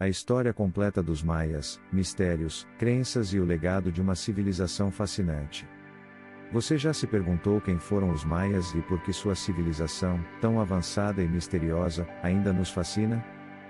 A história completa dos maias, mistérios, crenças e o legado de uma civilização fascinante. Você já se perguntou quem foram os maias e por que sua civilização, tão avançada e misteriosa, ainda nos fascina?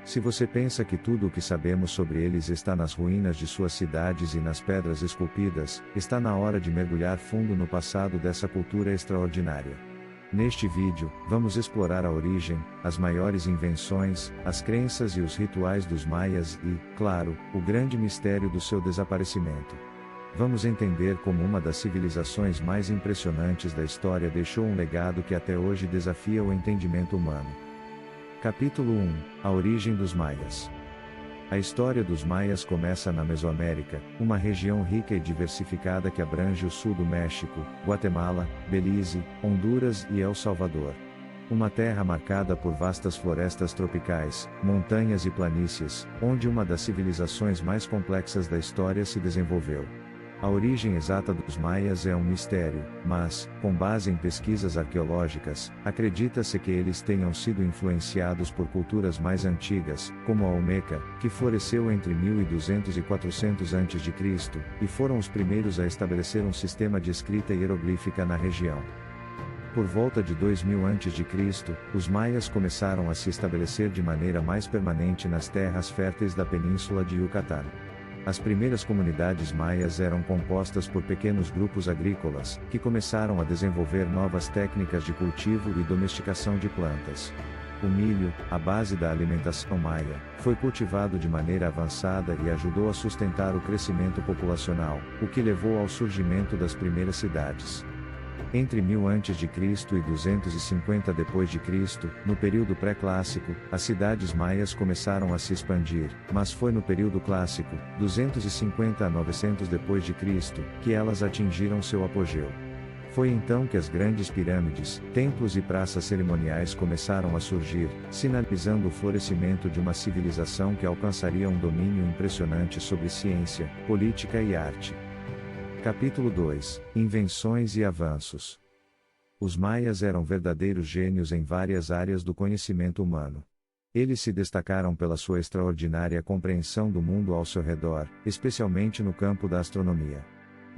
Se você pensa que tudo o que sabemos sobre eles está nas ruínas de suas cidades e nas pedras esculpidas, está na hora de mergulhar fundo no passado dessa cultura extraordinária. Neste vídeo, vamos explorar a origem, as maiores invenções, as crenças e os rituais dos maias e, claro, o grande mistério do seu desaparecimento. Vamos entender como uma das civilizações mais impressionantes da história deixou um legado que até hoje desafia o entendimento humano. Capítulo 1 – A origem dos maias. A história dos maias começa na Mesoamérica, uma região rica e diversificada que abrange o sul do México, Guatemala, Belize, Honduras e El Salvador. Uma terra marcada por vastas florestas tropicais, montanhas e planícies, onde uma das civilizações mais complexas da história se desenvolveu. A origem exata dos maias é um mistério, mas, com base em pesquisas arqueológicas, acredita-se que eles tenham sido influenciados por culturas mais antigas, como a Olmeca, que floresceu entre 1200 e 400 a.C., e foram os primeiros a estabelecer um sistema de escrita hieroglífica na região. Por volta de 2000 a.C., os maias começaram a se estabelecer de maneira mais permanente nas terras férteis da península de Yucatán. As primeiras comunidades maias eram compostas por pequenos grupos agrícolas, que começaram a desenvolver novas técnicas de cultivo e domesticação de plantas. O milho, a base da alimentação maia, foi cultivado de maneira avançada e ajudou a sustentar o crescimento populacional, o que levou ao surgimento das primeiras cidades. Entre 1000 a.C. e 250 d.C., no período pré-clássico, as cidades maias começaram a se expandir, mas foi no período clássico, 250 a 900 d.C., que elas atingiram seu apogeu. Foi então que as grandes pirâmides, templos e praças cerimoniais começaram a surgir, sinalizando o florescimento de uma civilização que alcançaria um domínio impressionante sobre ciência, política e arte. Capítulo 2 – Invenções e avanços. Os maias eram verdadeiros gênios em várias áreas do conhecimento humano. Eles se destacaram pela sua extraordinária compreensão do mundo ao seu redor, especialmente no campo da astronomia.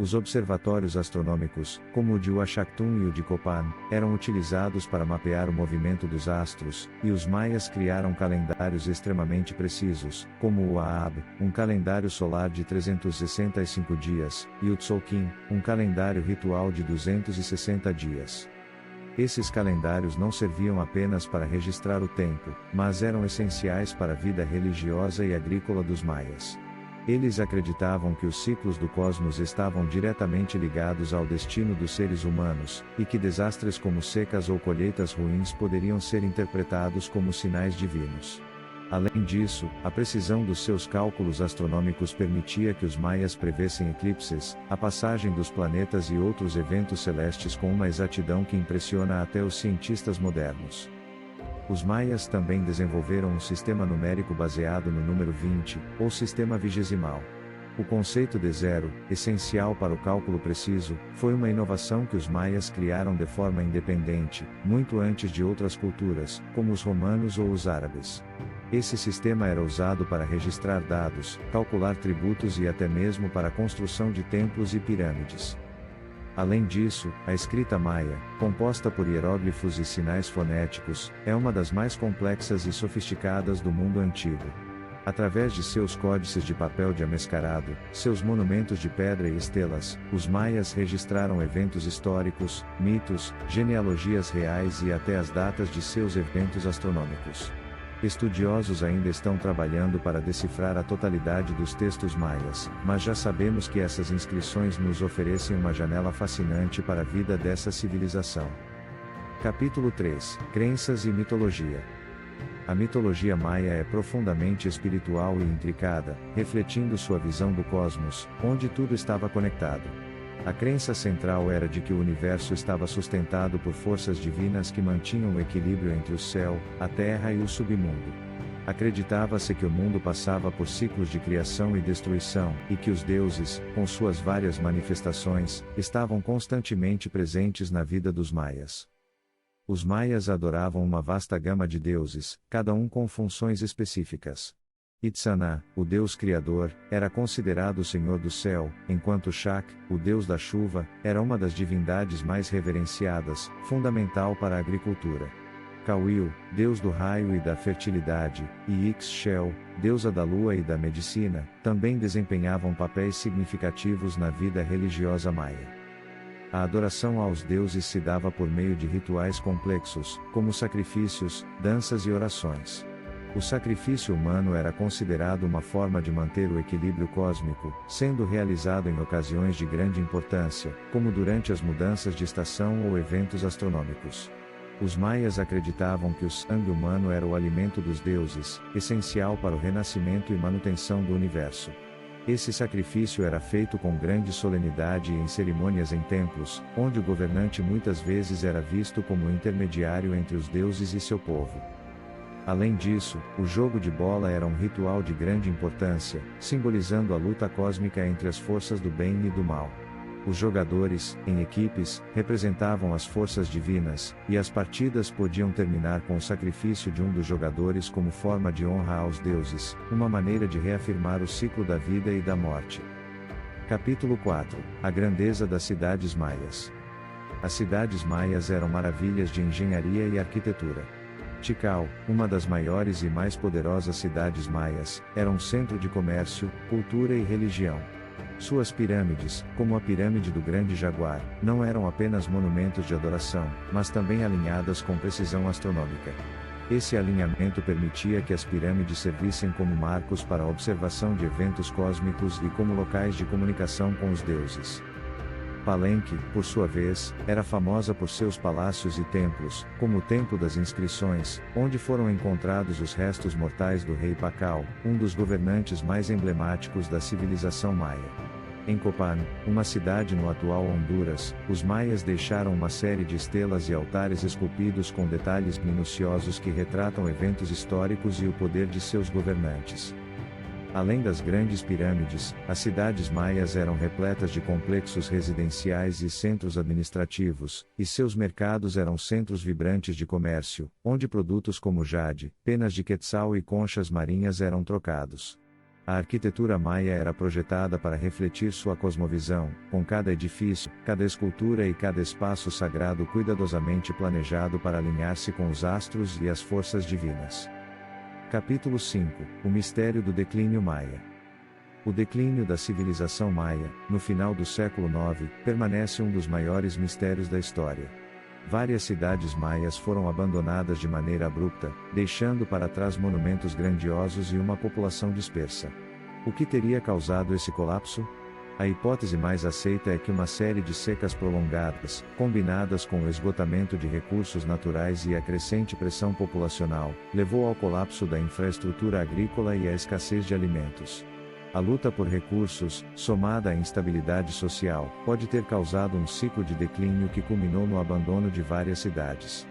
Os observatórios astronômicos, como o de Uashactún e o de Copan, eram utilizados para mapear o movimento dos astros, e os maias criaram calendários extremamente precisos, como o Ahab, um calendário solar de 365 dias, e o Tzolk'in, um calendário ritual de 260 dias. Esses calendários não serviam apenas para registrar o tempo, mas eram essenciais para a vida religiosa e agrícola dos maias. Eles acreditavam que os ciclos do cosmos estavam diretamente ligados ao destino dos seres humanos, e que desastres como secas ou colheitas ruins poderiam ser interpretados como sinais divinos. Além disso, a precisão dos seus cálculos astronômicos permitia que os maias prevessem eclipses, a passagem dos planetas e outros eventos celestes com uma exatidão que impressiona até os cientistas modernos. Os maias também desenvolveram um sistema numérico baseado no número 20, ou sistema vigesimal. O conceito de zero, essencial para o cálculo preciso, foi uma inovação que os maias criaram de forma independente, muito antes de outras culturas, como os romanos ou os árabes. Esse sistema era usado para registrar dados, calcular tributos e até mesmo para a construção de templos e pirâmides. Além disso, a escrita maia, composta por hieróglifos e sinais fonéticos, é uma das mais complexas e sofisticadas do mundo antigo. Através de seus códices de papel diamescarado, seus monumentos de pedra e estelas, os maias registraram eventos históricos, mitos, genealogias reais e até as datas de seus eventos astronômicos. Estudiosos ainda estão trabalhando para decifrar a totalidade dos textos maias, mas já sabemos que essas inscrições nos oferecem uma janela fascinante para a vida dessa civilização. Capítulo 3 – Crenças e mitologia. A mitologia maia é profundamente espiritual e intricada, refletindo sua visão do cosmos, onde tudo estava conectado. A crença central era de que o universo estava sustentado por forças divinas que mantinham o equilíbrio entre o céu, a terra e o submundo. Acreditava-se que o mundo passava por ciclos de criação e destruição, e que os deuses, com suas várias manifestações, estavam constantemente presentes na vida dos maias. Os maias adoravam uma vasta gama de deuses, cada um com funções específicas. Itzanã, o deus criador, era considerado o senhor do céu, enquanto Shak, o deus da chuva, era uma das divindades mais reverenciadas, fundamental para a agricultura. Cauil, deus do raio e da fertilidade, e Ixchel, deusa da lua e da medicina, também desempenhavam papéis significativos na vida religiosa maia. A adoração aos deuses se dava por meio de rituais complexos, como sacrifícios, danças e orações. O sacrifício humano era considerado uma forma de manter o equilíbrio cósmico, sendo realizado em ocasiões de grande importância, como durante as mudanças de estação ou eventos astronômicos. Os maias acreditavam que o sangue humano era o alimento dos deuses, essencial para o renascimento e manutenção do universo. Esse sacrifício era feito com grande solenidade e em cerimônias em templos, onde o governante muitas vezes era visto como o intermediário entre os deuses e seu povo. Além disso, o jogo de bola era um ritual de grande importância, simbolizando a luta cósmica entre as forças do bem e do mal. Os jogadores, em equipes, representavam as forças divinas, e as partidas podiam terminar com o sacrifício de um dos jogadores como forma de honra aos deuses, uma maneira de reafirmar o ciclo da vida e da morte. Capítulo 4 – A grandeza das cidades maias. As cidades maias eram maravilhas de engenharia e arquitetura. Tikal, uma das maiores e mais poderosas cidades maias, era um centro de comércio, cultura e religião. Suas pirâmides, como a pirâmide do Grande Jaguar, não eram apenas monumentos de adoração, mas também alinhadas com precisão astronômica. Esse alinhamento permitia que as pirâmides servissem como marcos para a observação de eventos cósmicos e como locais de comunicação com os deuses. Palenque, por sua vez, era famosa por seus palácios e templos, como o Templo das Inscrições, onde foram encontrados os restos mortais do rei Pacal, um dos governantes mais emblemáticos da civilização maia. Em Copán, uma cidade no atual Honduras, os maias deixaram uma série de estelas e altares esculpidos com detalhes minuciosos que retratam eventos históricos e o poder de seus governantes. Além das grandes pirâmides, as cidades maias eram repletas de complexos residenciais e centros administrativos, e seus mercados eram centros vibrantes de comércio, onde produtos como jade, penas de quetzal e conchas marinhas eram trocados. A arquitetura maia era projetada para refletir sua cosmovisão, com cada edifício, cada escultura e cada espaço sagrado cuidadosamente planejado para alinhar-se com os astros e as forças divinas. Capítulo 5 – O mistério do declínio maia. O declínio da civilização maia, no final do século IX, permanece um dos maiores mistérios da história. Várias cidades maias foram abandonadas de maneira abrupta, deixando para trás monumentos grandiosos e uma população dispersa. O que teria causado esse colapso? A hipótese mais aceita é que uma série de secas prolongadas, combinadas com o esgotamento de recursos naturais e a crescente pressão populacional, levou ao colapso da infraestrutura agrícola e à escassez de alimentos. A luta por recursos, somada à instabilidade social, pode ter causado um ciclo de declínio que culminou no abandono de várias cidades.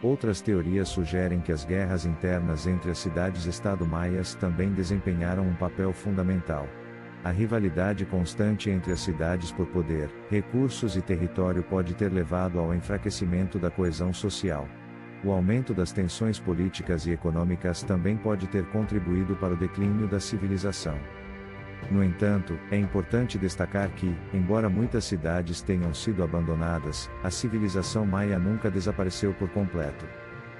Outras teorias sugerem que as guerras internas entre as cidades-estado maias também desempenharam um papel fundamental. A rivalidade constante entre as cidades por poder, recursos e território pode ter levado ao enfraquecimento da coesão social. O aumento das tensões políticas e econômicas também pode ter contribuído para o declínio da civilização. No entanto, é importante destacar que, embora muitas cidades tenham sido abandonadas, a civilização maia nunca desapareceu por completo.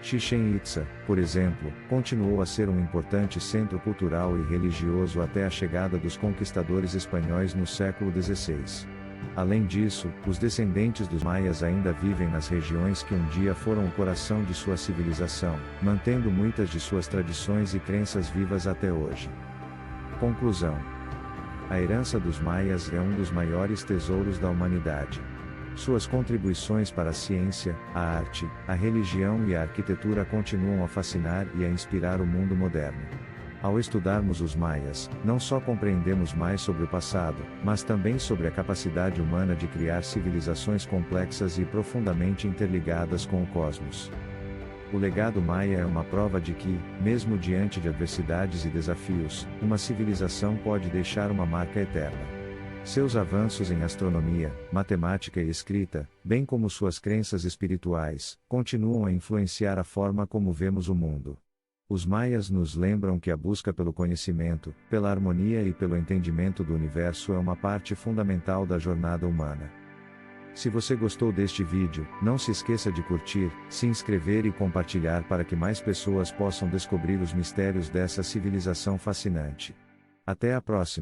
Chichén Itzá, por exemplo, continuou a ser um importante centro cultural e religioso até a chegada dos conquistadores espanhóis no século XVI. Além disso, os descendentes dos maias ainda vivem nas regiões que um dia foram o coração de sua civilização, mantendo muitas de suas tradições e crenças vivas até hoje. Conclusão: a herança dos maias é um dos maiores tesouros da humanidade. Suas contribuições para a ciência, a arte, a religião e a arquitetura continuam a fascinar e a inspirar o mundo moderno. Ao estudarmos os maias, não só compreendemos mais sobre o passado, mas também sobre a capacidade humana de criar civilizações complexas e profundamente interligadas com o cosmos. O legado maia é uma prova de que, mesmo diante de adversidades e desafios, uma civilização pode deixar uma marca eterna. Seus avanços em astronomia, matemática e escrita, bem como suas crenças espirituais, continuam a influenciar a forma como vemos o mundo. Os maias nos lembram que a busca pelo conhecimento, pela harmonia e pelo entendimento do universo é uma parte fundamental da jornada humana. Se você gostou deste vídeo, não se esqueça de curtir, se inscrever e compartilhar para que mais pessoas possam descobrir os mistérios dessa civilização fascinante. Até a próxima!